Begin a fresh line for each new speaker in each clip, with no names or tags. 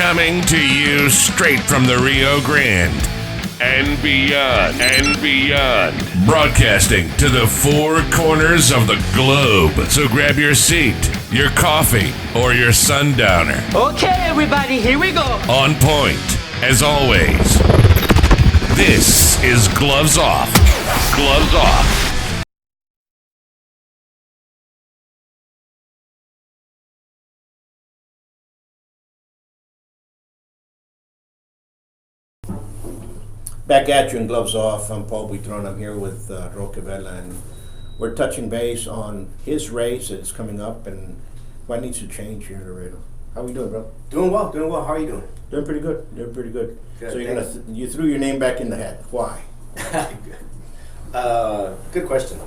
Coming to you straight from the Rio Grande and beyond. Broadcasting to the four corners of the globe. So grab your seat, your coffee, or your sundowner.
Okay, everybody, here we go.
On point, as always. This is Gloves Off. Gloves Off.
Back at you in Gloves Off. I'm Paul Buitron. I'm here with Roque Vela, and we're touching base on his race that's coming up and what needs to change here in Laredo. How we doing, bro?
Doing well. How are you doing?
Doing pretty good.
Good,
So you threw your name back in the hat. Why?
Good question.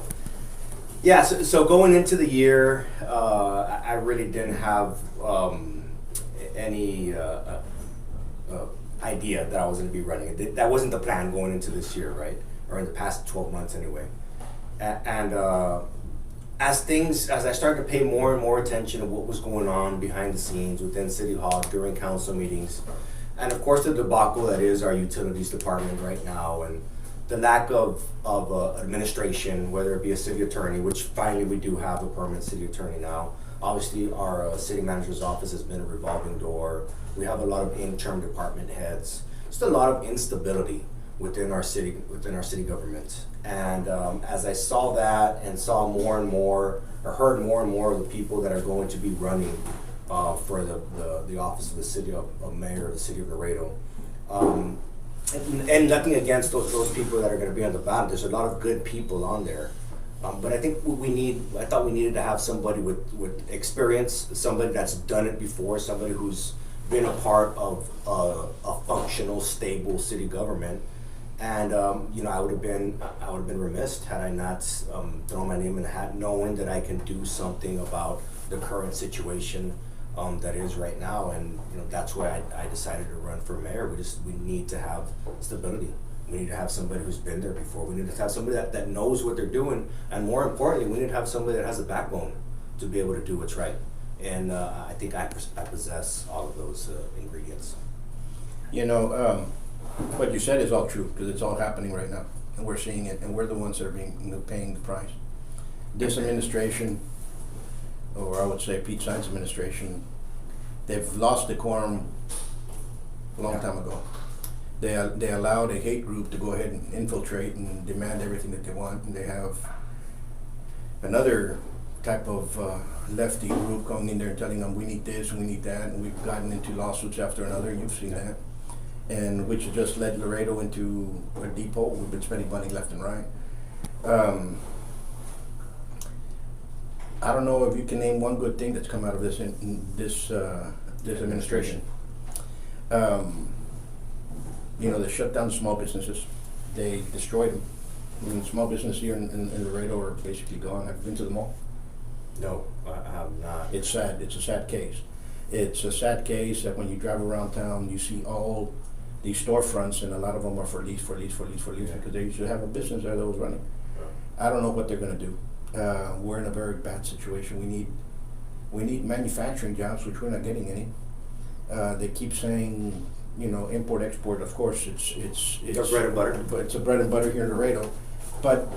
Yeah, so going into the year, I really didn't have any idea that I was going to be running. That wasn't the plan going into this year, right? Or in the past 12 months anyway. And as I started to pay more and more attention to what was going on behind the scenes within City Hall, during council meetings, and of course the debacle that is our utilities department right now, and the lack of administration, whether it be a city attorney, which finally we do have a permanent city attorney now. Obviously our city manager's office has been a revolving door. We have a lot of interim department heads. Just a lot of instability within our city government. And as I saw that and saw more and more, or heard more and more of the people that are going to be running for the office of the city of Mayor of the city of Laredo, and nothing against those people that are going to be on the ballot. There's a lot of good people on there. But I think I thought we needed to have somebody with experience, somebody that's done it before, somebody who's been a part of a functional, stable city government. And I would have been remiss had I not thrown my name in the hat, knowing that I can do something about the current situation that is right now. And that's why I decided to run for mayor. We need to have stability. We need to have somebody who's been there before. We need to have somebody that knows what they're doing, and more importantly, we need to have somebody that has a backbone to be able to do what's right. And I think I possess all of those ingredients.
What you said is all true, because it's all happening right now, and we're seeing it, and we're the ones that are paying the price. This administration, or I would say Pete Sines' administration, they've lost the quorum a long time ago. They allowed a hate group to go ahead and infiltrate and demand everything that they want, and they have another type of lefty group going in there and telling them we need this and we need that, and we've gotten into lawsuits after another. You've seen that, and which has just led Laredo into a deep hole. We've been spending money left and right. I don't know if you can name one good thing that's come out of this this administration. They shut down small businesses. They destroyed them. I mean, small business here in Laredo are basically gone. Have you been to them all?
No, I have not.
It's sad. It's a sad case. It's a sad case that when you drive around town, you see all these storefronts, and a lot of them are for lease, because they used to have a business there that was running. I don't know what they're going to do. We're in a very bad situation. We need manufacturing jobs, which we're not getting any. They keep saying, import, export. Of course, it's
bread and butter.
But it's a bread and butter here in Laredo. But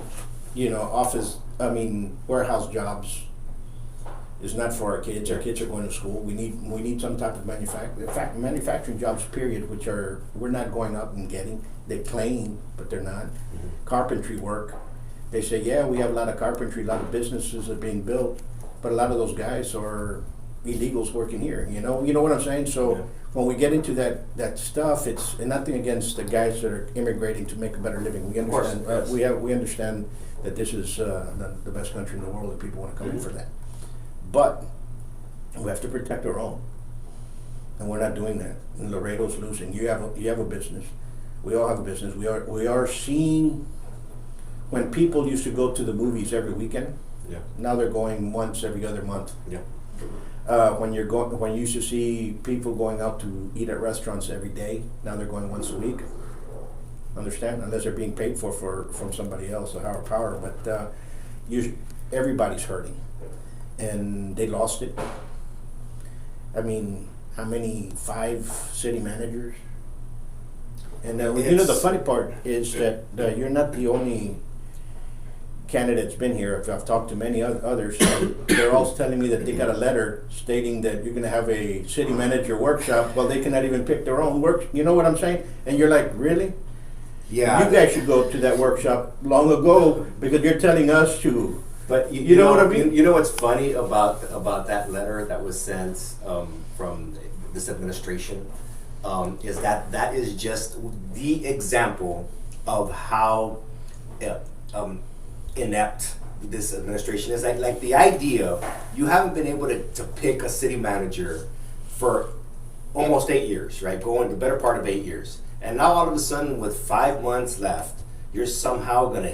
warehouse jobs is not for our kids. Our kids are going to school. We need some type of manufacturing. In fact, manufacturing jobs, period, which we're not going out and getting. They claim, but they're not. Mm-hmm. Carpentry work. They say, yeah, we have a lot of carpentry, a lot of businesses are being built, but a lot of those guys are illegals working here. You know what I'm saying? So. Yeah. When we get into that stuff, it's nothing against the guys that are immigrating to make a better living. We understand. We understand that this is the best country in the world, and people want to come in for that. But we have to protect our own, and we're not doing that. And Laredo's losing. You have a business. We all have a business. We are seeing when people used to go to the movies every weekend.
Yeah.
Now they're going once every other month.
Yeah.
When you used to see people going out to eat at restaurants every day, now they're going once a week. Understand? Unless they're being paid from somebody else, a higher power. But everybody's hurting, and they lost it. I mean, how many, 5 city managers? And you know, the funny part is that you're not the only candidate that's been here. I've talked to many others, and they're all telling me that they got a letter stating that you're going to have a city manager workshop. Well, they cannot even pick their own work. You know what I'm saying? And you're like, really?
Yeah.
You guys should go to that workshop long ago because you're telling us to.
But
you know what I mean?
You know what's funny about that letter that was sent from this administration is that is just the example of how inept this administration is. Like the idea, you haven't been able to pick a city manager for almost 8 years, right? Going the better part of 8 years. And now all of a sudden, with 5 months left, you're somehow gonna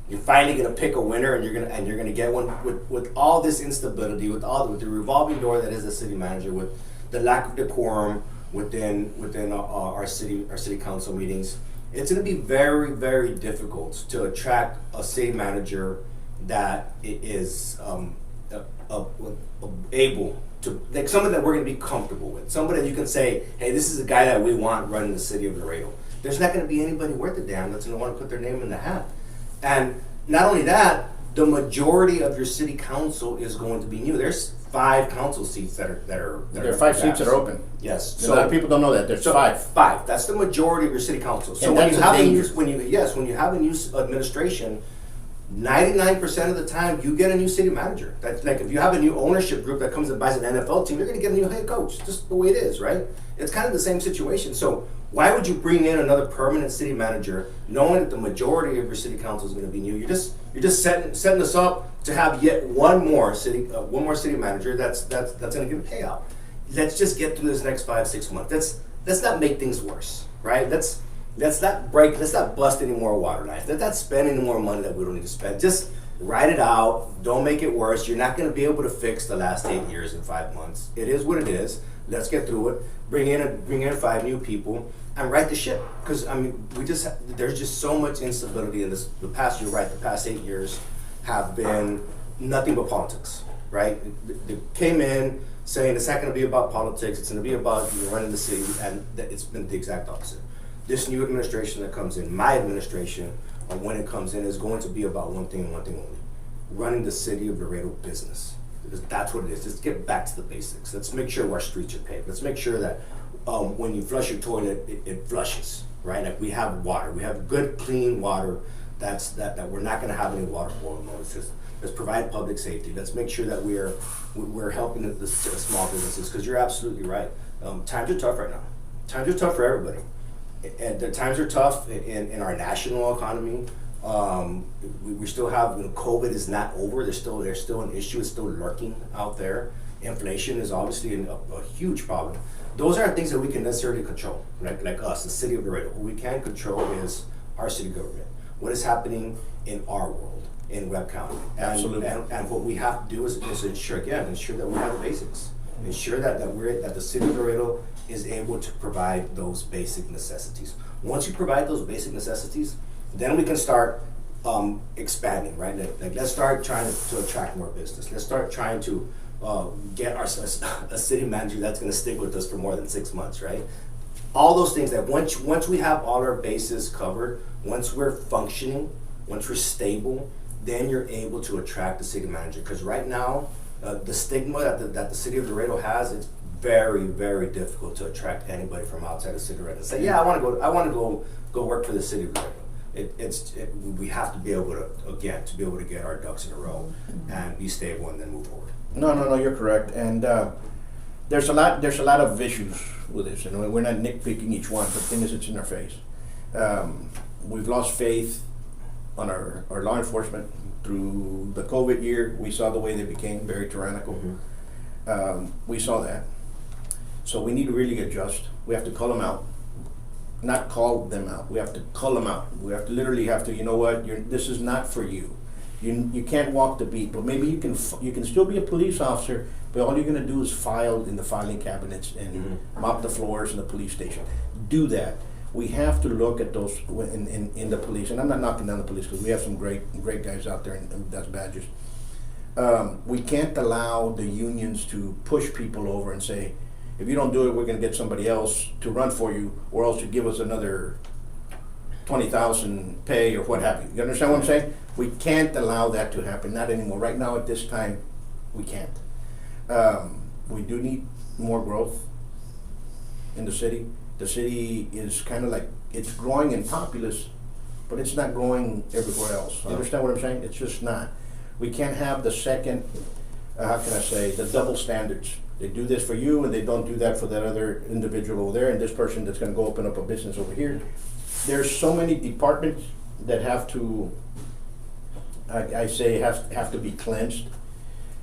you're finally gonna pick a winner, and you're gonna get one with all this instability, with the revolving door that is a city manager, with the lack of decorum within our city council meetings. It's gonna be very, very difficult to attract a city manager that is able to, like, someone that we're going to be comfortable with, somebody that you can say, hey, this is a guy that we want running the city of Laredo. There's not going to be anybody worth a damn that's going to want to put their name in the hat. And not only that, the majority of your city council is going to be new. There's 5 council seats that are
There are 5 seats that are open.
Yes.
So a lot of people don't know that. There's 5.
5. That's the majority of your city council. So
And
when you
that's
have
a
a new,
danger.
when you have a new administration, 99% of the time you get a new city manager. That's like, if you have a new ownership group that comes and buys an NFL team, you're going to get a new head coach. Just the way it is, right? It's kind of the same situation. So why would you bring in another permanent city manager, knowing that the majority of your city council is going to be new? You're just setting us up to have yet one more city manager that's going to give a payout. Let's just get through this next 5-6 months. Let's not make things worse, right? Let's not bust any more water lines. Let's not spend any more money that we don't need to spend. Just write it out. Don't make it worse. You're not going to be able to fix the last 8 years in 5 months. It is what it is. Let's get through it. Bring in 5 new people and right the ship. Because I mean, there's just so much instability in this. The past 8 years have been nothing but politics, right? They came in saying it's not going to be about politics. It's going to be about running the city, and it's been the exact opposite. This new administration that comes in, my administration, when it comes in, is going to be about one thing and one thing only: running the city of Laredo business. Because that's what it is. Let's get back to the basics. Let's make sure our streets are paved. Let's make sure that when you flush your toilet, it flushes, right? Like, we have water. We have good, clean water. That we're not going to have any water boil. No, it's just, let's provide public safety. Let's make sure that we're helping the small businesses. Because you're absolutely right. Times are tough right now. Times are tough for everybody. And the times are tough in our national economy. We still have, COVID is not over. There's still an issue. It's still lurking out there. Inflation is obviously a huge problem. Those aren't things that we can necessarily control. Like us, the city of Laredo. What we can control is our city government. What is happening in our world, in Webb County.
Absolutely.
And what we have to do is ensure that we have the basics. Ensure that the city of Laredo is able to provide those basic necessities. Once you provide those basic necessities, then we can start expanding, right? Like, let's start trying to attract more business. Let's start trying to get a city manager that's going to stick with us for more than 6 months, right? All those things that once we have all our bases covered, once we're functioning, once we're stable, then you're able to attract the city manager. Because right now, the stigma that the city of Laredo has, it's very, very difficult to attract anybody from outside the city of Laredo and say, yeah, I want to go work for the city of Laredo. We have to be able to get our ducks in a row and be stable and then move forward.
No, you're correct. And there's a lot of issues with this, and we're not nitpicking each one, but the thing is, it's in our face. We've lost faith on our law enforcement. Through the COVID year, we saw the way they became very tyrannical. Mm-hmm. We saw that. So we need to really adjust. We have to call them out. Not call them out. We have to call them out. We have to literally you know what, this is not for you. You can't walk the beat, but maybe you can still be a police officer, but all you're going to do is file in the filing cabinets and mm-hmm. mop the floors in the police station. Do that. We have to look at those in the police, and I'm not knocking down the police because we have some great guys out there, and that's badgers. We can't allow the unions to push people over and say, if you don't do it, we're gonna get somebody else to run for you, or else you give us another 20,000 pay or what have you. You understand what I'm saying? We can't allow that to happen, not anymore. Right now, at this time, we can't. We do need more growth in the city. The city is kind of like, it's growing in populace, but it's not growing everywhere else. You understand what I'm saying? It's just not. We can't have the second, how can I say, the double standards. They do this for you and they don't do that for that other individual over there, and this person that's gonna go open up a business over here. There's so many departments that have to, I say have to be cleansed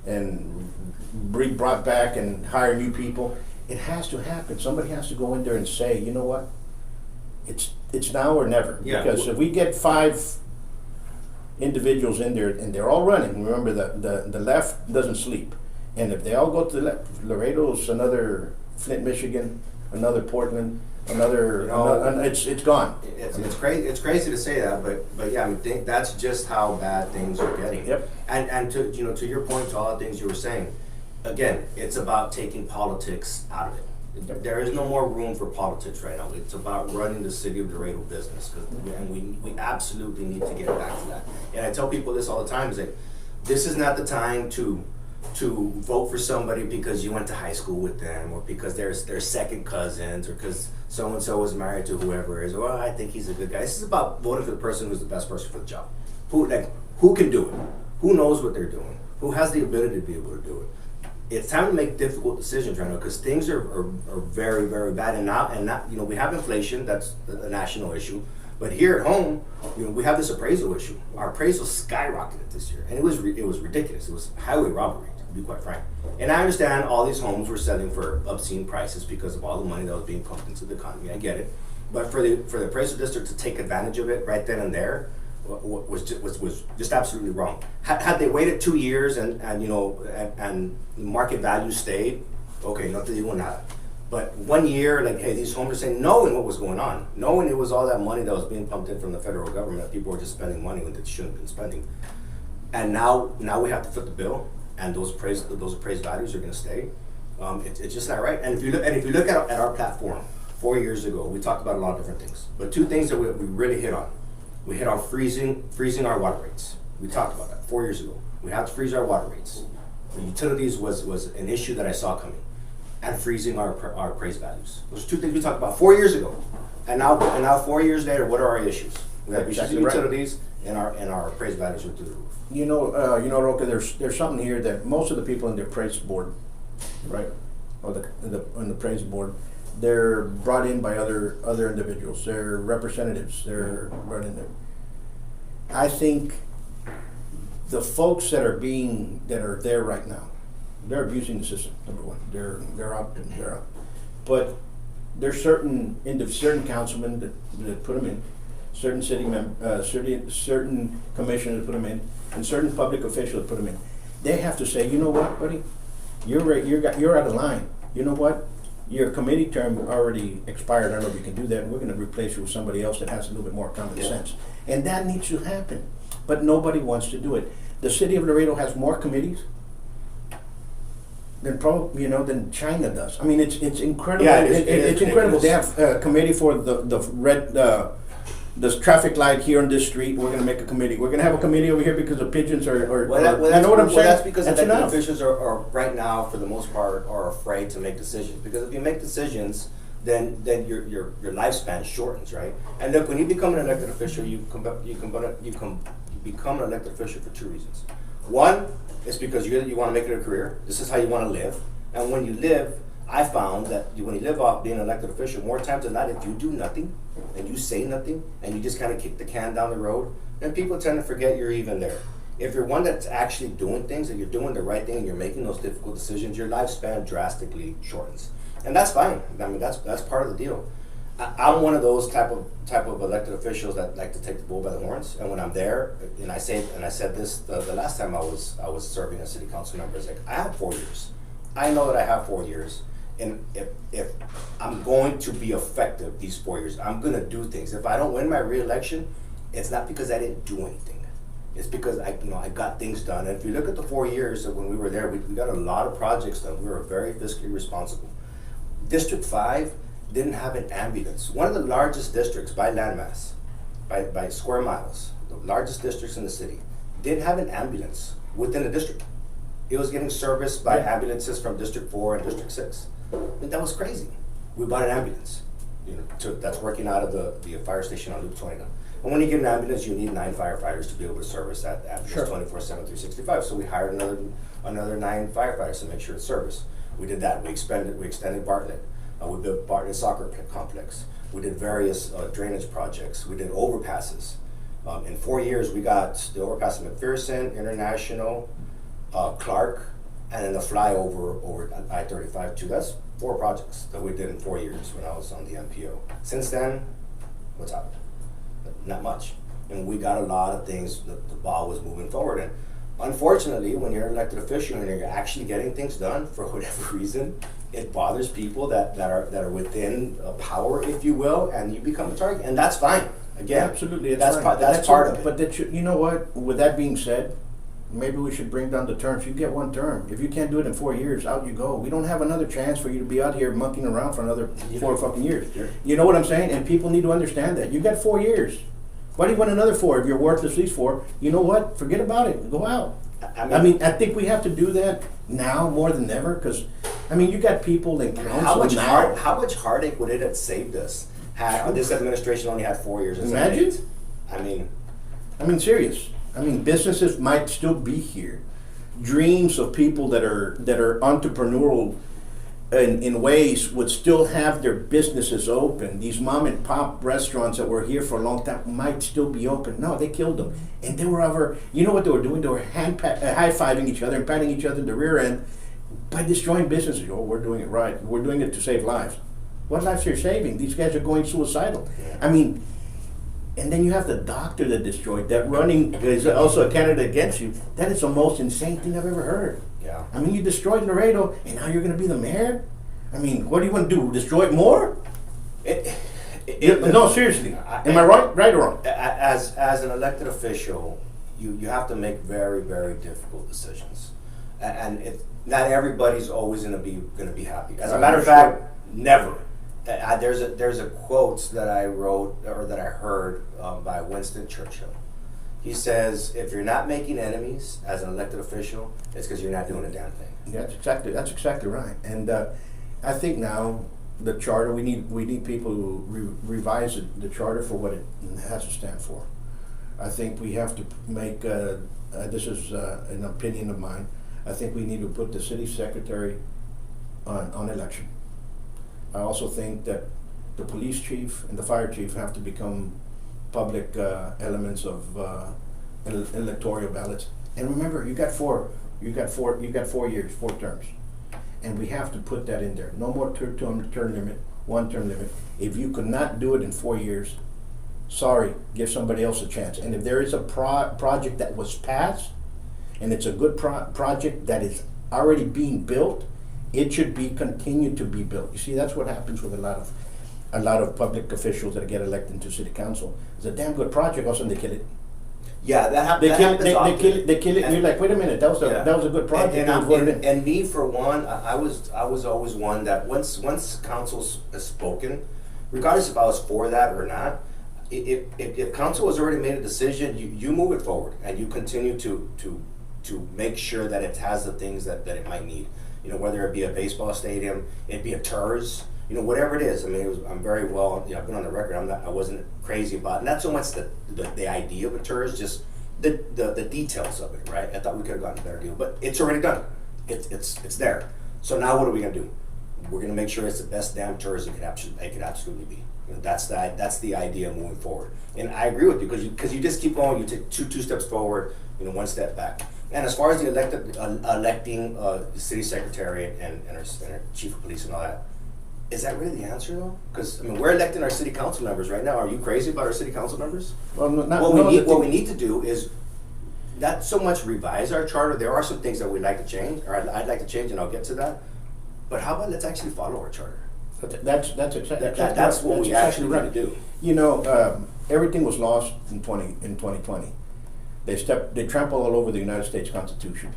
and brought back and hire new people. It has to happen. Somebody has to go in there and say, you know what? It's now or never.
Yeah.
Because if we get 5 individuals in there and they're all running, remember the left doesn't sleep. And if they all go to the left, Laredo's another Flint, Michigan, another Portland, another, it's gone.
It's crazy. It's crazy to say that, but yeah, I mean, that's just how bad things are getting.
Yep.
And to your point, to all the things you were saying, again, it's about taking politics out of it.
Yep.
There is no more room for politics right now. It's about running the city of Laredo business, and we absolutely need to get back to that. And I tell people this all the time: is that this is not the time to vote for somebody because you went to high school with them, or because they're second cousins, or because so and so was married to whoever it is. Well, I think he's a good guy. This is about voting for the person who's the best person for the job. Who can do it? Who knows what they're doing? Who has the ability to be able to do it? It's time to make difficult decisions right now, because things are very, very bad. And now, we have inflation. That's a national issue. But here at home, we have this appraisal issue. Our appraisal skyrocketed this year, and it was ridiculous. It was highway robbery, to be quite frank. And I understand all these homes were selling for obscene prices because of all the money that was being pumped into the economy. I get it. But for the appraisal district to take advantage of it right then and there was just absolutely wrong. Had they waited 2 years and market value stayed, okay, nothing you will not. But 1 year, like, hey, these homes are saying, knowing what was going on, knowing it was all that money that was being pumped in from the federal government, that people were just spending money when they shouldn't have been spending. And now we have to foot the bill, and those appraised values are going to stay. It's just not right. And if you look at our platform 4 years ago, we talked about a lot of different things, but 2 things that we really hit on. We hit on freezing our water rates. We talked about that 4 years ago. We have to freeze our water rates. The utilities was an issue that I saw coming, and freezing our appraised values. Those 2 things we talked about 4 years ago, and now 4 years later, what are our issues? We have issues with utilities, and our appraised values are through the roof.
Roque, there's something here that most of the people in the appraised board, right, or on the appraised board, they're brought in by other individuals. They're representatives. They're brought in there. I think the folks that are there right now, they're abusing the system. Number one, they're out. But there's certain councilmen that put them in, certain certain commissioners put them in, and certain public officials put them in. They have to say, you know what, buddy, you're out of line. You know what? Your committee term already expired. I don't know if you can do that. We're going to replace you with somebody else that has a little bit more common sense. And that needs to happen. But nobody wants to do it. The city of Laredo has more committees than China does. I mean, it's incredible.
Yeah,
it's incredible. They have a committee for the traffic light here on this street. We're going to make a committee. We're going to have a committee over here because the pigeons are. You know what I'm saying?
That's because elected officials are right now, for the most part, are afraid to make decisions. Because if you make decisions, then your lifespan shortens, right? And look, when you become an elected official, you become an elected official for 2 reasons. One is because you want to make it a career. This is how you want to live. And when you live, I found that when you live off being an elected official, more times than not, if you do nothing and you say nothing and you just kind of kick the can down the road, then people tend to forget you're even there. If you're one that's actually doing things and you're doing the right thing and you're making those difficult decisions, your lifespan drastically shortens. And that's fine. I mean, that's part of the deal. I'm one of those type of elected officials that like to take the bull by the horns. And when I'm there, and I said this the last time I was serving as city council member, it's like, I have 4 years. I know that I have 4 years. And if I'm going to be effective these 4 years, I'm going to do things. If I don't win my re-election, it's not because I didn't do anything. It's because I got things done. And if you look at the 4 years of when we were there, we got a lot of projects done. We were very fiscally responsible. District 5 didn't have an ambulance. One of the largest districts by landmass, by square miles, the largest districts in the city, didn't have an ambulance within the district. It was getting serviced by ambulances from District 4 and District 6. And that was crazy. We bought an ambulance, that's working out of the fire station on Loop 29. And when you get an ambulance, you need 9 firefighters to be able to service that ambulance 24/7, 365. So we hired another 9 firefighters to make sure it's serviced. We did that. We extended Bartlett. We built Bartlett Soccer Complex. We did various drainage projects. We did overpasses. In 4 years, we got the overpass at McPherson, International, Clark, and then the flyover over I-35 too. That's 4 projects that we did in 4 years when I was on the MPO. Since then, what's happened? Not much. And we got a lot of things, the ball was moving forward. And unfortunately, when you're an elected official and you're actually getting things done, for whatever reason, it bothers people that are within power, if you will, and you become a target. And that's fine. Again,
absolutely,
that's part of it.
But you know what? With that being said, maybe we should bring down the terms. You get 1 term. If you can't do it in 4 years, out you go. We don't have another chance for you to be out here monkeying around for another 4 fucking years.
Yeah.
You know what I'm saying? And people need to understand that. You got 4 years. Why do you want another 4 if you're worthless these 4? You know what? Forget about it. Go out. I mean, I think we have to do that now more than ever because, you got people in council
how much heartache would it have saved us had this administration only had 4 years?
Imagine.
I mean,
serious. Businesses might still be here. Dreams of people that are entrepreneurial in ways would still have their businesses open. These mom and pop restaurants that were here for a long time might still be open. No, they killed them. And they were over, you know what they were doing? They were high-fiving each other and patting each other in the rear end by destroying businesses. Oh, we're doing it right. We're doing it to save lives. What lives are you saving? These guys are going suicidal. And then you have the doctor that destroyed that running is also a candidate against you. That is the most insane thing I've ever heard.
Yeah.
You destroyed Laredo, and now you're going to be the mayor? What do you want to do? Destroy it more? No, seriously. Am I right or wrong?
As an elected official, you have to make very, very difficult decisions, and not everybody's always going to be happy. As a matter of fact, never. There's a quote that I wrote or that I heard by Winston Churchill. He says, "If you're not making enemies as an elected official, it's because you're not doing a damn thing."
That's exactly right. And I think now the charter, we need people to revise the charter for what it has to stand for. I think we have to make this is an opinion of mine. I think we need to put the city secretary on election. I also think that the police chief and the fire chief have to become public elements of electoral ballots. And remember, you got 4 years, 4 terms, and we have to put that in there. No more term limit, 1 term limit. If you could not do it in 4 years, sorry, give somebody else a chance. And if there is a project that was passed, and it's a good project that is already being built, it should be continued to be built. You see, that's what happens with a lot of public officials that get elected into city council. It's a damn good project, all of a sudden they kill it.
Yeah, that happens.
They kill it, and you're like, wait a minute, that was a good project.
And me, for one, I was always one that once council's spoken, regardless if I was for that or not, if council has already made a decision, you move it forward and you continue to make sure that it has the things that it might need. Whether it be a baseball stadium, it be a TERS, whatever it is. I'm very well. I've been on the record. I wasn't crazy about not so much the idea of a TERS, just the details of it. Right? I thought we could have gotten a better deal, but it's already done. It's there. So now what are we gonna do? We're gonna make sure it's the best damn TERS it could absolutely be. That's the idea moving forward. And I agree with you because you just keep going. You take two steps forward, 1 step back. And as far as the electing city secretary and our chief of police and all that, is that really the answer though? Because we're electing our city council members right now. Are you crazy about our city council members?
Well,
what we need to do is not so much revise our charter. There are some things that we'd like to change, or I'd like to change, and I'll get to that. But how about let's actually follow our charter?
That's
what we actually need to
do. Everything was lost in 2020. They trampled all over the United States Constitution.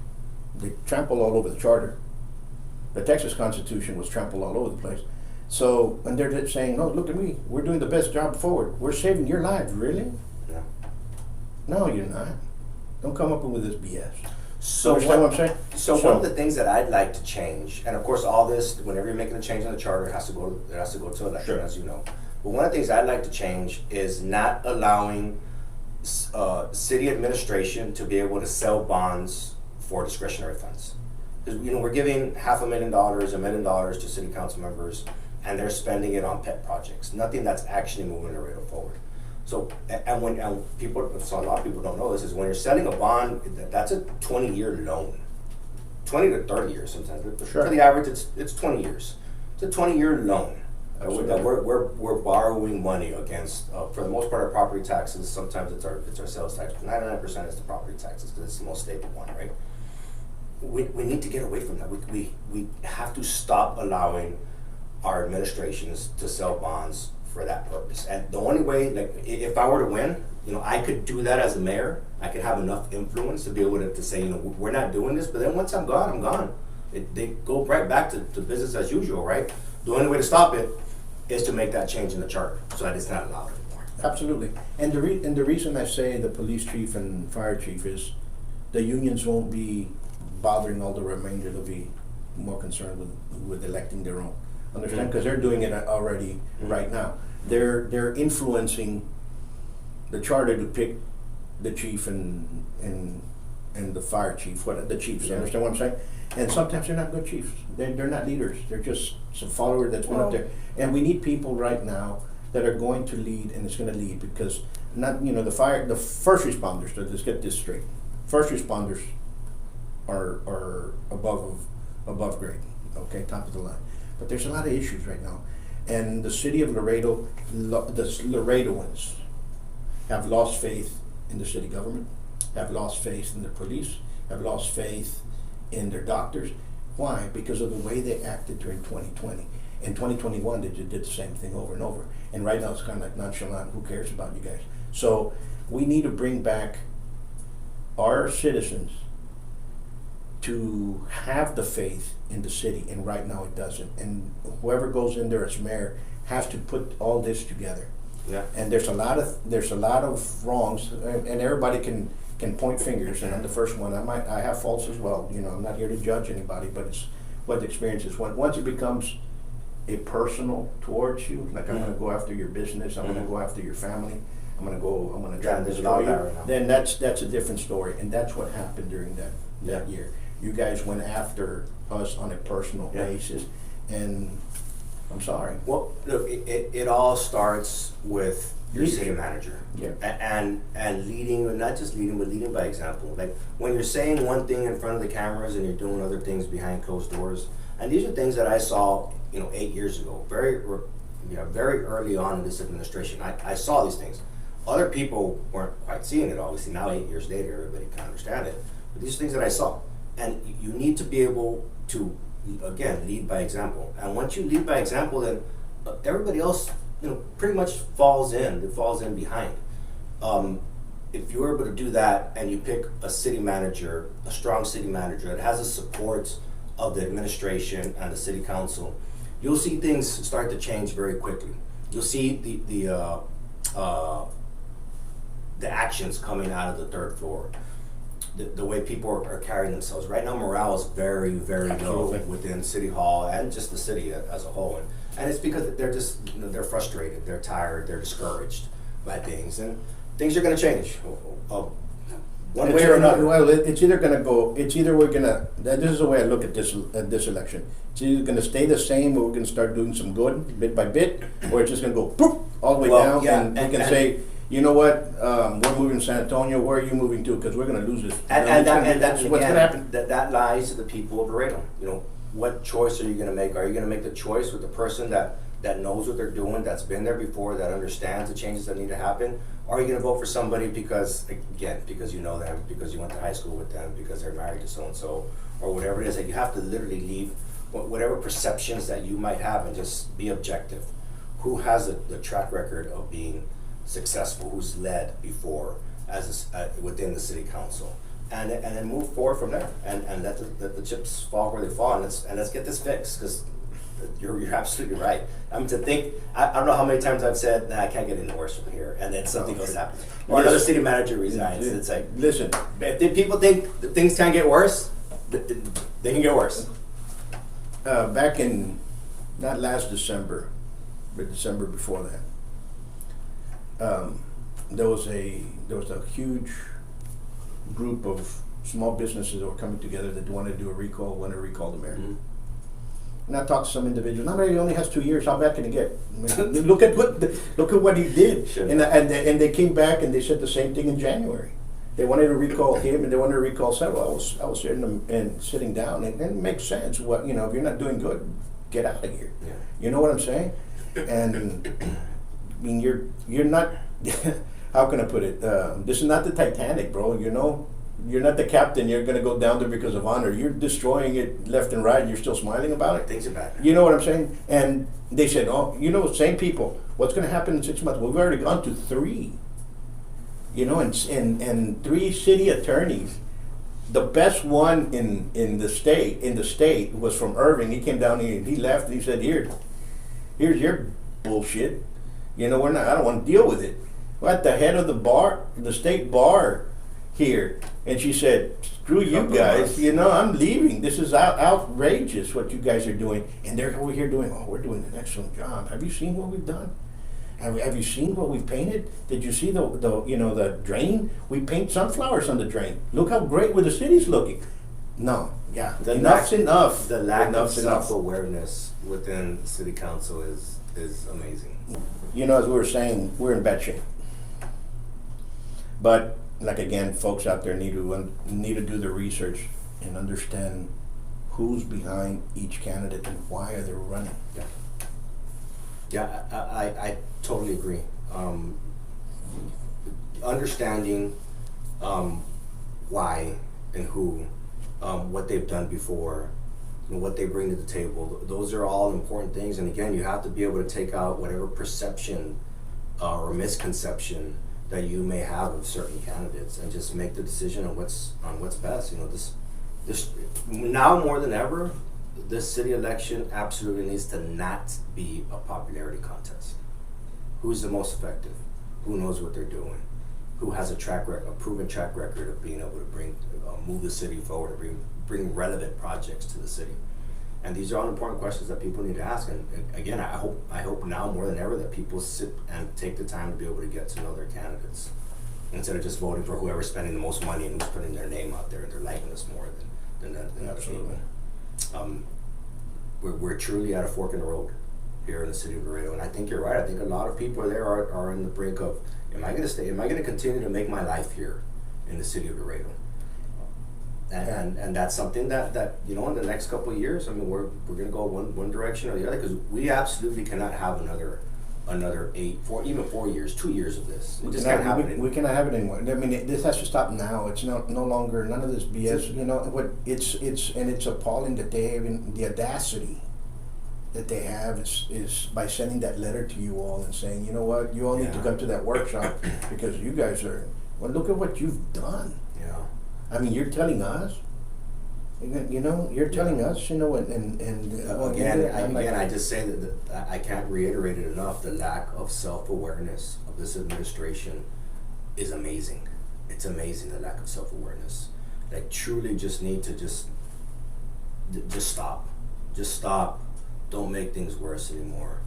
They trampled all over the charter. The Texas Constitution was trampled all over the place. So, and they're just saying, no, look at me, we're doing the best job forward. We're saving your lives, really?
Yeah.
No, you're not. Don't come up with this BS.
So
Understand what I'm saying?
So one of the things that I'd like to change, and of course all this, whenever you're making a change in the charter, it has to go to election,
Sure.
as you know. But one of the things I'd like to change is not allowing city administration to be able to sell bonds for discretionary funds. Because we're giving $500,000, $1 million to city council members, and they're spending it on pet projects. Nothing that's actually moving Laredo forward. So, and when people, so a lot of people don't know this, is when you're selling a bond, that's a 20-year loan. 20 to 30 years sometimes.
Sure.
For the average, it's 20 years. It's a 20-year loan. That we're borrowing money against, for the most part, our property taxes. Sometimes it's our sales tax. 99% is the property taxes because it's the most stable one, right? We need to get away from that. We have to stop allowing our administrations to sell bonds for that purpose. And the only way, like, if I were to win, I could do that as a mayor. I could have enough influence to be able to say, we're not doing this. But then once I'm gone, I'm gone. They go right back to business as usual, right? The only way to stop it is to make that change in the charter so that it's not allowed anymore.
Absolutely. And the reason I say the police chief and fire chief is the unions won't be bothering all the remainder. They'll be more concerned with electing their own. Understand? Because they're doing it already right now. They're influencing the charter to pick the chief and the fire chief, the chiefs. You understand what I'm saying? And sometimes they're not good chiefs. They're not leaders. They're just some follower that's been up there. And we need people right now that are going to lead, and it's going to lead because the first responders. Let's get this straight. First responders are above grade. Okay, top of the line. But there's a lot of issues right now, and the city of Laredo, the Laredoans, have lost faith in the city government, have lost faith in the police, have lost faith in their doctors. Why? Because of the way they acted during 2020. In 2021, they just did the same thing over and over. And right now, it's kind of like nonchalant. Who cares about you guys? So we need to bring back our citizens to have the faith in the city, and right now it doesn't. And whoever goes in there as mayor has to put all this together.
Yeah.
And there's a lot of wrongs, and everybody can point fingers. And I'm the first one. I have faults as well. I'm not here to judge anybody, but it's what the experience is. Once it becomes a personal towards you, like I'm going to go after your business, I'm going to go after your family, I'm going to try to destroy you.
Right now.
Then that's a different story, and that's what happened during that year. You guys went after us on a personal basis, and I'm sorry.
Well, look, it all starts with your city manager.
Yeah.
And leading, not just leading, but leading by example. Like when you're saying one thing in front of the cameras and you're doing other things behind closed doors. And these are things that I saw, 8 years ago, very early on in this administration. I saw these things. Other people weren't quite seeing it, obviously. Now, 8 years later, everybody can understand it. But these are things that I saw. And you need to be able to, again, lead by example. And once you lead by example, then everybody else, pretty much falls in behind. If you're able to do that and you pick a city manager, a strong city manager that has the support of the administration and the city council, you'll see things start to change very quickly. You'll see the actions coming out of the third floor. The way people are carrying themselves. Right now, morale is very, very low within City Hall and just the city as a whole. And it's because they're just, they're frustrated, they're tired, they're discouraged by things. And things are going to change one way or another.
Well, it's either going to go, this is the way I look at this election. It's either going to stay the same, or we're going to start doing some good bit by bit, or it's just going to go poof, all the way down.
Yeah,
and we can say, you know what, we're moving to San Antonio, where are you moving to? Because we're going to lose this. That's what's going to happen.
That lies to the people of Laredo. What choice are you going to make? Are you going to make the choice with the person that knows what they're doing, that's been there before, that understands the changes that need to happen? Or are you going to vote for somebody because you know them, because you went to high school with them, because they're married to so-and-so, or whatever it is? That you have to literally leave whatever perceptions that you might have and just be objective. Who has the track record of being successful, who's led before within the city council? and then move forward from there, and let the chips fall where they fall, and let's get this fixed, because you're absolutely right. I mean, to think, I don't know how many times I've said, nah, I can't get any worse from here, and then something else happens. Or another city manager resigns. It's like,
listen,
if people think that things can't get worse, they can get worse.
back in, not last December, but December before that, there was a huge group of small businesses that were coming together that wanted to do a recall, wanted to recall the mayor.
Mm-hmm.
And I talked to some individuals. Not he only has 2 years. How bad can it get? I mean, look at what he did.
Sure.
And they came back and they said the same thing in January. They wanted to recall him and they wanted to recall several. I was sitting down, and it makes sense. What, if you're not doing good, get out of here.
Yeah.
You know what I'm saying? And I mean, you're not. How can I put it? This is not the Titanic, bro. You're not the captain. You're gonna go down there because of honor. You're destroying it left and right, and you're still smiling about it.
Things are bad.
You know what I'm saying? And they said, same people. What's gonna happen in 6 months? Well, we've already gone to 3. And 3 city attorneys. The best one in the state was from Irving. He came down here and he left and he said, here's your bullshit. I don't want to deal with it. We're at the head of the state bar here. And she said, screw you guys, I'm leaving. This is outrageous what you guys are doing. And they're over here doing, we're doing an excellent job. Have you seen what we've done? Have you seen what we've painted? Did you see the drain? We paint sunflowers on the drain. Look how great the city's looking. No, yeah, enough's enough.
The lack of self-awareness within city council is amazing.
As we were saying, we're in bad shape. But again, folks out there need to do the research and understand who's behind each candidate and why are they running.
Yeah, I totally agree. Understanding why and who, what they've done before, what they bring to the table, those are all important things. And again, you have to be able to take out whatever perception or misconception that you may have of certain candidates and just make the decision on what's best. This now more than ever, this city election absolutely needs to not be a popularity contest. Who's the most effective? Who knows what they're doing? Who has a proven track record of being able to move the city forward, or bring relevant projects to the city? And these are all important questions that people need to ask. And again, I hope now more than ever that people sit and take the time to be able to get to know their candidates instead of just voting for whoever's spending the most money and who's putting their name out there and their likeness more than
Absolutely.
We're truly at a fork in the road here in the city of Laredo, and I think you're right. I think a lot of people there are in the brink of, am I going to stay? Am I going to continue to make my life here in the city of Laredo? And that's something that in the next couple of years, I mean, we're going to go one direction or the other, because we absolutely cannot have another 4 years, 2 years of this. It just can't happen anymore.
We cannot have it anymore. I mean, this has to stop now. It's no longer none of this BS. It's appalling that they have the audacity that they have is by sending that letter to you all and saying, you know what, you all need to come to that workshop because you guys look at what you've done.
Yeah.
I mean, you're telling us. You're telling us,
Again, I just say that I can't reiterate it enough. The lack of self-awareness of this administration is amazing. It's amazing, the lack of self-awareness. They truly just need to just stop. Just stop. Don't make things worse anymore.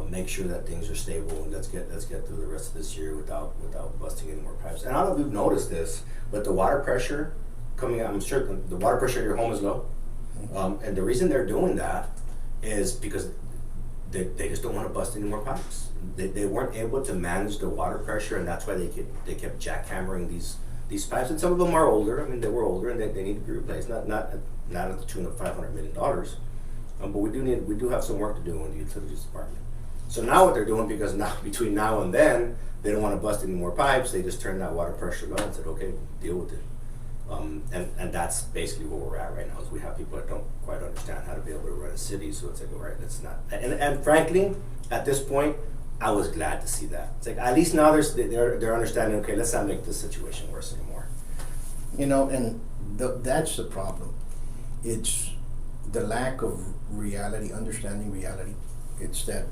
Make sure that things are stable, and let's get through the rest of this year without busting any more pipes. And I don't know if you've noticed this, but the water pressure coming out, I'm sure the water pressure in your home is low. And the reason they're doing that is because they just don't want to bust any more pipes. They weren't able to manage the water pressure, and that's why they kept jackhammering these pipes. And some of them are older. I mean, they were older, and they need to be replaced. Not at the tune of $500 million. But we do have some work to do in the utilities department. So now what they're doing, because now between now and then they don't want to bust any more pipes, they just turned that water pressure low and said, okay, deal with it. And that's basically where we're at right now, is we have people that don't quite understand how to be able to run a city. So it's like, all right, let's not. And frankly, at this point, I was glad to see that. It's like, at least now they're understanding, okay, let's not make this situation worse anymore.
You know, and that's the problem. It's the lack of reality, understanding reality. It's that,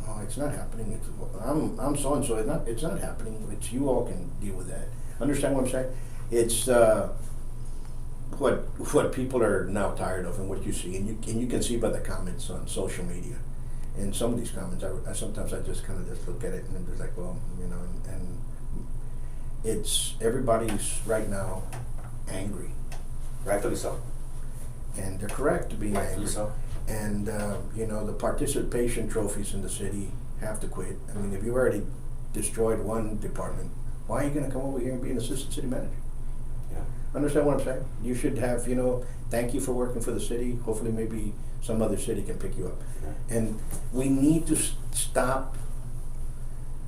oh, it's not happening. I'm so and so. It's not happening. It's you all can deal with that. Understand what I'm saying? It's what people are now tired of, and what you see, and you can see by the comments on social media. And some of these comments, I sometimes I just kind of just look at it and it's like, well, you know, and it's everybody's right now angry.
Rightfully so.
And they're correct to be angry.
So.
And you know, the participation trophies in the city have to quit. I mean, if you already destroyed one department, why are you going to come over here and be an assistant city manager?
Yeah.
Understand what I'm saying? You should have, you know, thank you for working for the city. Hopefully, maybe some other city can pick you up. Yeah. And we need to stop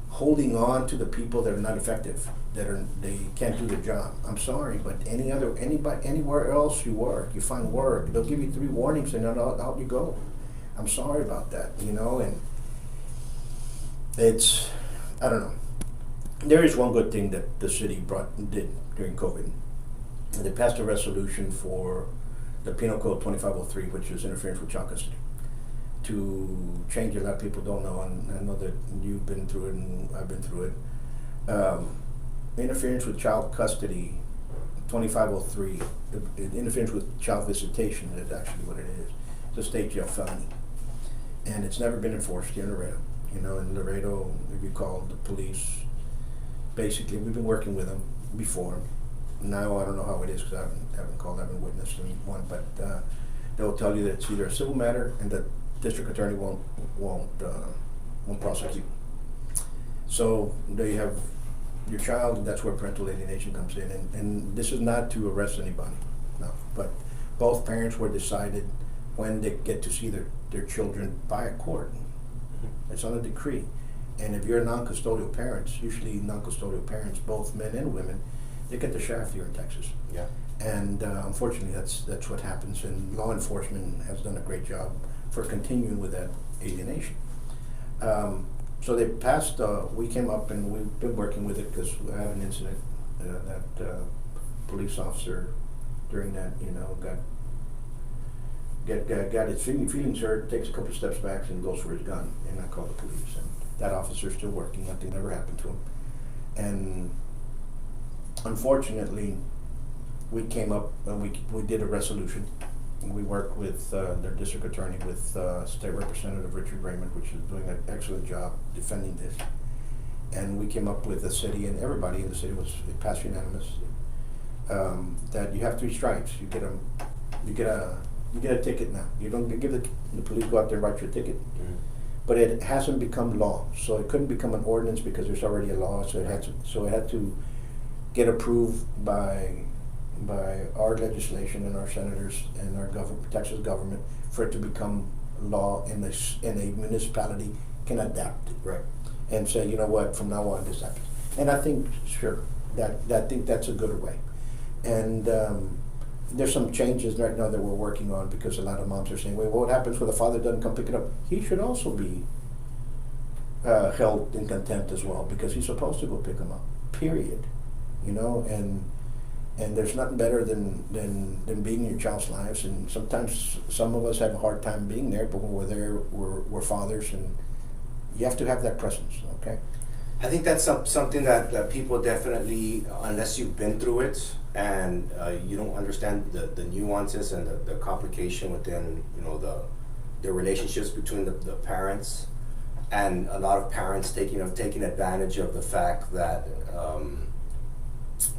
holding on to the people that are not effective, they can't do their job. I'm sorry, but anywhere else you work, you find work, they'll give you 3 warnings and then out you go. I'm sorry about that, you know, and it's, I don't know. There is one good thing that the city did during COVID. They passed a resolution for the Penal Code 2503, which is interference with child custody, to change it. A lot of people don't know, and I know that you've been through it and I've been through it. Interference with child custody, 2503, interference with child visitation is actually what it is. It's a state jail felony. And it's never been enforced here in Laredo. You know, in Laredo, if you call the police, basically, we've been working with them before. Now I don't know how it is because I haven't called, I haven't witnessed one, but they'll tell you that it's either a civil matter and the district attorney won't prosecute. So they have your child, and that's where parental alienation comes in. And this is not to arrest anybody, no. But both parents were decided when they get to see their children by a court. It's on a decree. And if you're non-custodial parents, usually non-custodial parents, both men and women, they get the shaft here in Texas.
Yeah.
And unfortunately, that's what happens. And law enforcement has done a great job for continuing with that alienation. So they passed. We came up and we've been working with it because we had an incident that police officer during that, you know, got his feelings hurt, takes a couple of steps back and goes for his gun, and I called the police. And that officer's still working. Nothing ever happened to him. And unfortunately, we came up and we did a resolution. We worked with their district attorney, with State Representative Richard Raymond, which is doing an excellent job defending this. And we came up with the city, and everybody in the city it passed unanimous, that you have 3 strikes. You get a ticket now. You don't give the police go out there and write you a ticket. Mm-hmm. But it hasn't become law, so it couldn't become an ordinance because there's already a law. So it had to get approved by our legislation and our senators and our Texas government for it to become law, and a municipality can adapt it,
right,
and say, you know what, from now on this happens. And I think I think that's a good way. And there's some changes right now that we're working on because a lot of moms are saying, well, what happens when the father doesn't come pick it up? He should also be held in contempt as well because he's supposed to go pick him up, period. You know, and there's nothing better than being in your child's lives. And sometimes some of us have a hard time being there, but when we're there, we're fathers, and you have to have that presence, okay?
I think that's something that people definitely, unless you've been through it and you don't understand the nuances and the complication within, you know, the relationships between the parents, and a lot of parents taking advantage of the fact that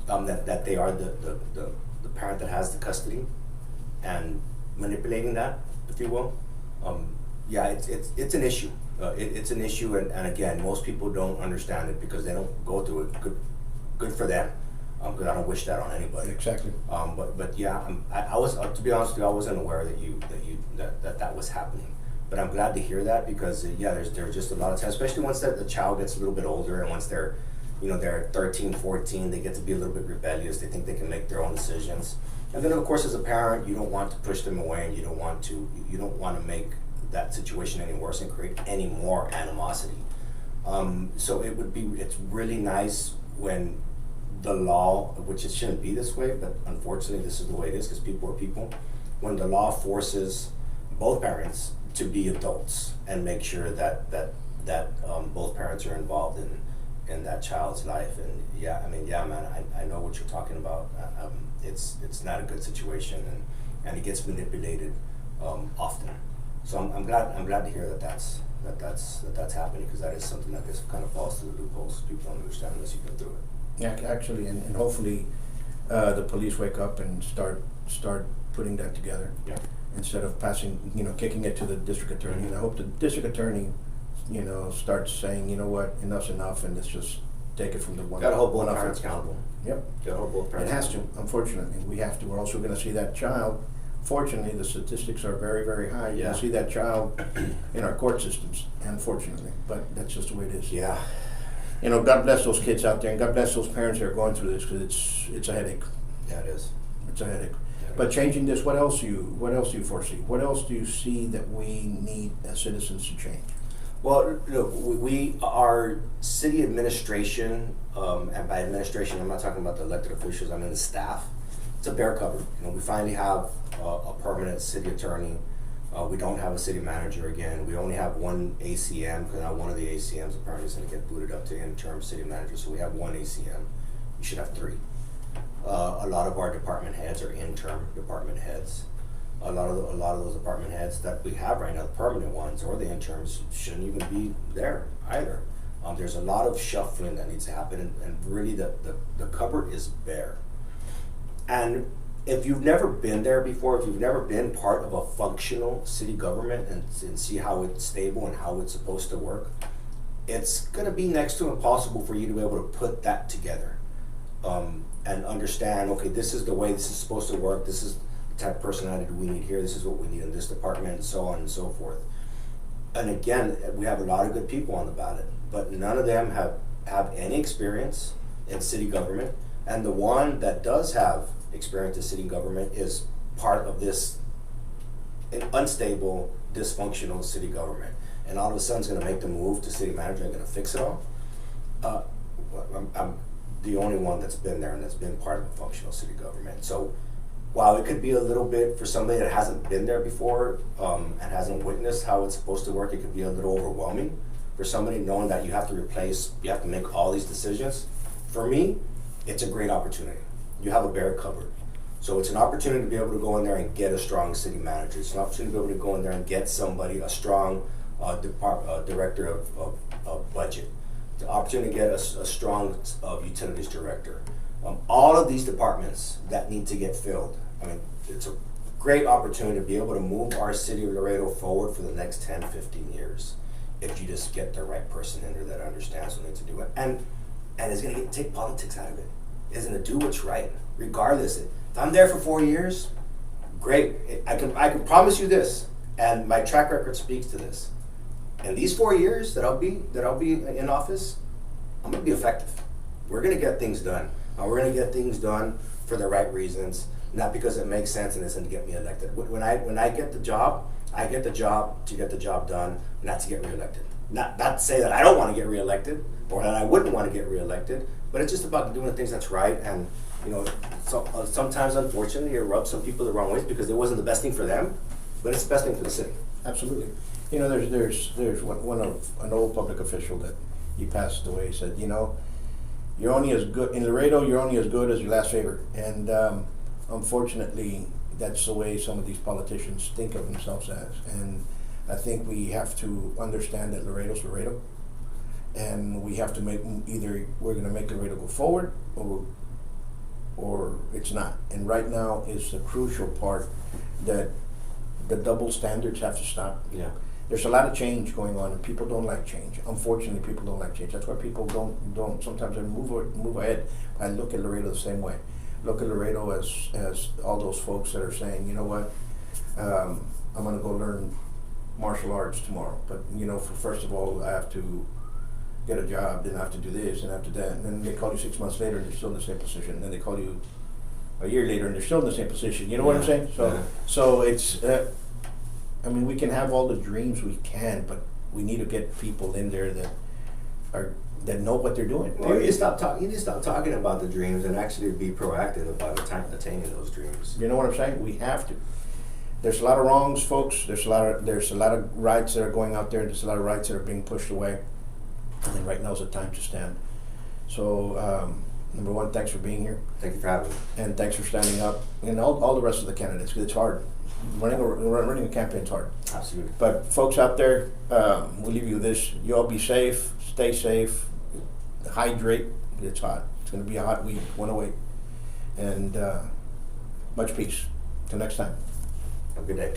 that they are the parent that has the custody and manipulating that, if you will. Yeah, it's an issue. It's an issue, and again, most people don't understand it because they don't go through it. Good for them, because I don't wish that on anybody.
Exactly.
But yeah, I was, to be honest with you, I wasn't aware that was happening. But I'm glad to hear that because yeah, there's just a lot of times, especially once the child gets a little bit older and once they're 13, 14, they get to be a little bit rebellious. They think they can make their own decisions. And then of course, as a parent, you don't want to push them away, and you don't want to make that situation any worse and create any more animosity. So it's really nice when the law, which it shouldn't be this way, but unfortunately this is the way it is because people are people, when the law forces both parents to be adults and make sure that both parents are involved in that child's life. And yeah, man, I know what you're talking about. It's not a good situation, and it gets manipulated often. So I'm glad to hear that's happening, because that is something that just kind of falls through the loopholes. People don't understand unless you go through it.
Yeah, actually, and hopefully the police wake up and start putting that together.
Yeah.
Instead of kicking it to the district attorney. And I hope the district attorney, starts saying, you know what, enough's enough, and let's just take it from the one.
Got to hold both
one
parents
offense.
accountable.
Yep.
Got to hold both
It
parents.
has to, unfortunately. We have to. We're also going to see that child. Fortunately, the statistics are very, very high. You're
Yeah.
going to see that child in our court systems, unfortunately. But that's just the way it is.
Yeah.
God bless those kids out there, and God bless those parents that are going through this, because it's a headache.
Yeah, it is.
It's a headache. But changing this, what else do you foresee? What else do you see that we need as citizens to change?
Well, look, we our city administration, and by administration, I'm not talking about the elected officials. I mean the staff. It's a bare cover. We finally have a permanent city attorney. We don't have a city manager again. We only have one ACM, because now one of the ACMs apparently is going to get booted up to interim city manager. So we have one ACM. We should have three. A lot of our department heads are interim department heads. A lot of those department heads that we have right now, the permanent ones or the interims, shouldn't even be there either. There's a lot of shuffling that needs to happen, and really the cupboard is bare. And if you've never been there before, if you've never been part of a functional city government and see how it's stable and how it's supposed to work, it's going to be next to impossible for you to be able to put that together. And understand, okay, this is the way this is supposed to work, this is the type of personality we need here, this is what we need in this department, and so on and so forth. And again, we have a lot of good people on the ballot, but none of them have any experience in city government, and the one that does have experience in city government is part of this unstable, dysfunctional city government. And all of a sudden it's going to make the move to city manager and going to fix it all. I'm the only one that's been there and that's been part of a functional city government. So while it could be a little bit, for somebody that hasn't been there before and hasn't witnessed how it's supposed to work, it could be a little overwhelming for somebody knowing that you have to make all these decisions. For me, it's a great opportunity. You have a bare cupboard. So it's an opportunity to be able to go in there and get a strong city manager. It's an opportunity to be able to go in there and get somebody, a strong director of budget. The opportunity to get a strong utilities director. All of these departments that need to get filled. I mean, it's a great opportunity to be able to move our city of Laredo forward for the next 10, 15 years if you just get the right person in there that understands what they need to do it. And it's going to take politics out of it. It's going to do what's right, regardless. If I'm there for 4 years, great. I can promise you this, and my track record speaks to this. In these 4 years that I'll be in office, I'm going to be effective. We're going to get things done. We're going to get things done for the right reasons, not because it makes sense and it's going to get me elected. When I get the job, I get the job to get the job done, not to get reelected. Not to say that I don't want to get reelected or that I wouldn't want to get reelected, but it's just about doing the things that's right. And sometimes, unfortunately, it rubs some people the wrong ways because it wasn't the best thing for them, but it's the best thing for the city.
Absolutely. There's an old public official that he passed away. He said, you're only as good in Laredo. You're only as good as your last favor. And unfortunately, that's the way some of these politicians think of themselves as. And I think we have to understand that Laredo's Laredo, and we have to make either we're going to make Laredo go forward or it's not. And right now is the crucial part that the double standards have to stop.
Yeah.
There's a lot of change going on, and people don't like change. Unfortunately, people don't like change. That's why people don't sometimes they move ahead. I look at Laredo the same way. Look at Laredo as all those folks that are saying, you know what, I'm going to go learn martial arts tomorrow. But first of all, I have to get a job, then I have to do this, and after that, and then they call you 6 months later, and you're still in the same position. And then they call you a year later, and they're still in the same position. You know what I'm saying? So it's. We can have all the dreams we can, but we need to get people in there that that know what they're doing.
Well, you need to stop talking about the dreams and actually be proactive about attaining those dreams.
You know what I'm saying? We have to. There's a lot of wrongs, folks. There's a lot of rights that are going out there. There's a lot of rights that are being pushed away. And right now is the time to stand. So, number one, thanks for being here.
Thank you for having me.
And thanks for standing up. And all the rest of the candidates, because it's hard. Running a campaign's hard.
Absolutely.
But folks out there, we'll leave you with this. You all be safe. Stay safe. Hydrate. It's hot. It's going to be a hot week. 108. And much peace. Till next time.
Have a good day.